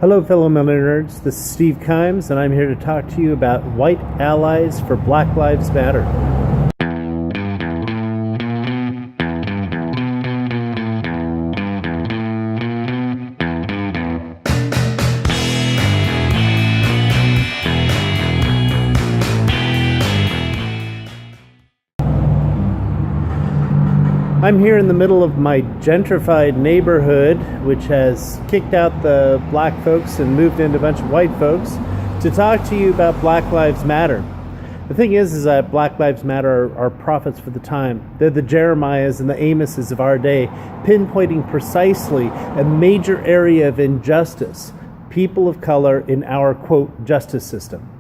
Hello, fellow MennoNerds. This is Steve Kimes, and I'm here to talk to you about white allies for Black Lives Matter. I'm here in the middle of my gentrified neighborhood, which has kicked out the black folks and moved in a bunch of white folks, to talk to you about Black Lives Matter. The thing is that Black Lives Matter are prophets for the time. They're the Jeremiahs and the Amoses of our day, pinpointing precisely a major area of injustice, people of color in our, quote, justice system.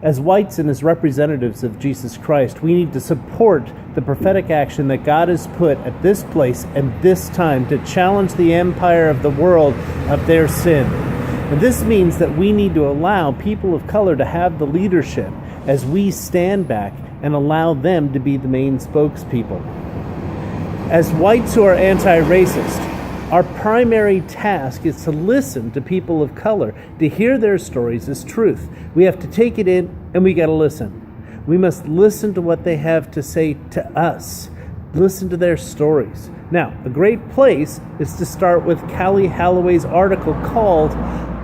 As whites and as representatives of Jesus Christ, we need to support the prophetic action that God has put at this place and this time to challenge the empire of the world of their sin. And this means that we need to allow people of color to have the leadership as we stand back and allow them to be the main spokespeople. As whites who are anti-racist, our primary task is to listen to people of color, to hear their stories as truth. We have to take it in and we got to listen. We must listen to what they have to say to us. Listen to their stories. Now, a great place is to start with Callie Holloway's article called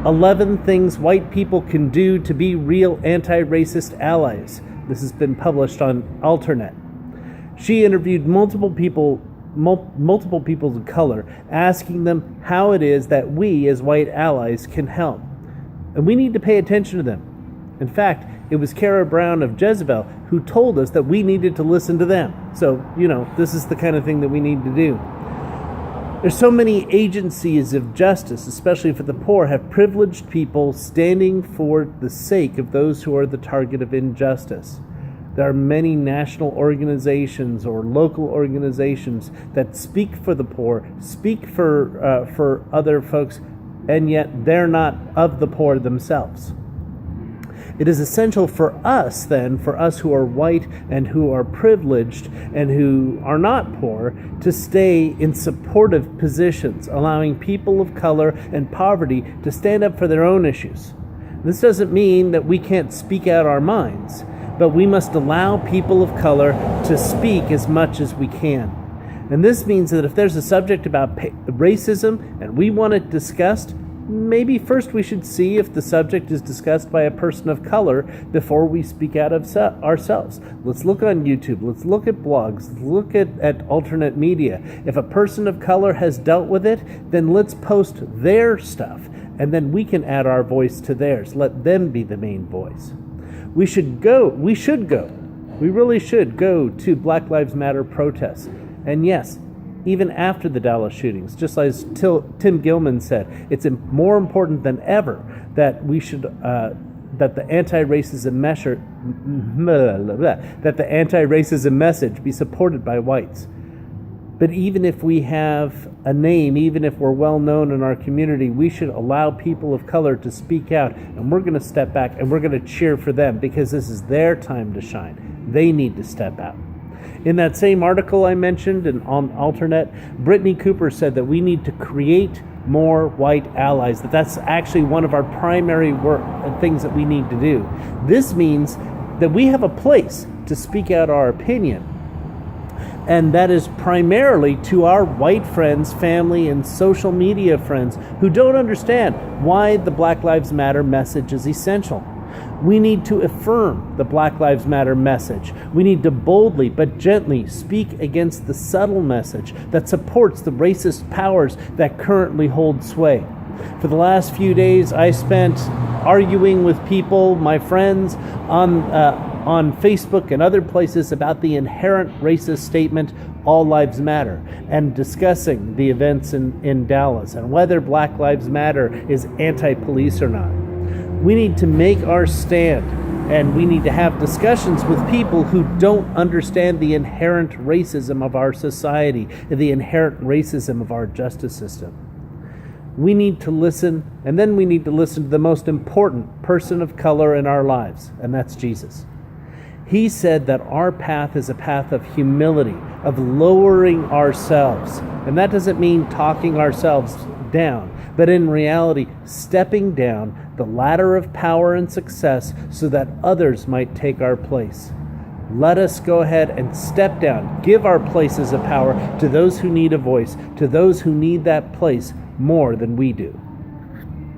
11 Things White People Can Do to Be Real Anti-Racist Allies. This has been published on Alternet. She interviewed multiple people of color, asking them how it is that we as white allies can help. And we need to pay attention to them. In fact, it was Kara Brown of Jezebel who told us that we needed to listen to them. So, this is the kind of thing that we need to do. There's so many agencies of justice, especially for the poor, have privileged people standing for the sake of those who are the target of injustice. There are many national organizations or local organizations that speak for the poor, speak for other folks, and yet they're not of the poor themselves. It is essential for us who are white and who are privileged and who are not poor, to stay in supportive positions, allowing people of color and poverty to stand up for their own issues. This doesn't mean that we can't speak out our minds, but we must allow people of color to speak as much as we can. And this means that if there's a subject about racism and we want it discussed, maybe first we should see if the subject is discussed by a person of color before we speak out of ourselves. Let's look on YouTube, let's look at blogs, let's look at alternate media. If a person of color has dealt with it, then let's post their stuff, and then we can add our voice to theirs. Let them be the main voice. We really should go to Black Lives Matter protests. And yes, even after the Dallas shootings, just as Tim Gilman said, it's more important than ever that we should that the anti-racism message be supported by whites. But even if we have a name, even if we're well known in our community, we should allow people of color to speak out, and we're going to step back and we're going to cheer for them because this is their time to shine. They need to step out. In that same article I mentioned on Alternet, Brittany Cooper said that we need to create more white allies, that's actually one of our primary work and things that we need to do. This means that we have a place to speak out our opinion, and that is primarily to our white friends, family, and social media friends who don't understand why the Black Lives Matter message is essential. We need to affirm the Black Lives Matter message. We need to boldly but gently speak against the subtle message that supports the racist powers that currently hold sway. For the last few days, I spent arguing with people, my friends, on Facebook and other places about the inherent racist statement, all lives matter, and discussing the events in Dallas and whether Black Lives Matter is anti-police or not. We need to make our stand, and we need to have discussions with people who don't understand the inherent racism of our society and the inherent racism of our justice system. We need to listen, and then we need to listen to the most important person of color in our lives, and that's Jesus. He said that our path is a path of humility, of lowering ourselves. And that doesn't mean talking ourselves down, but in reality, stepping down the ladder of power and success so that others might take our place. Let us go ahead and step down, give our places of power to those who need a voice, to those who need that place more than we do.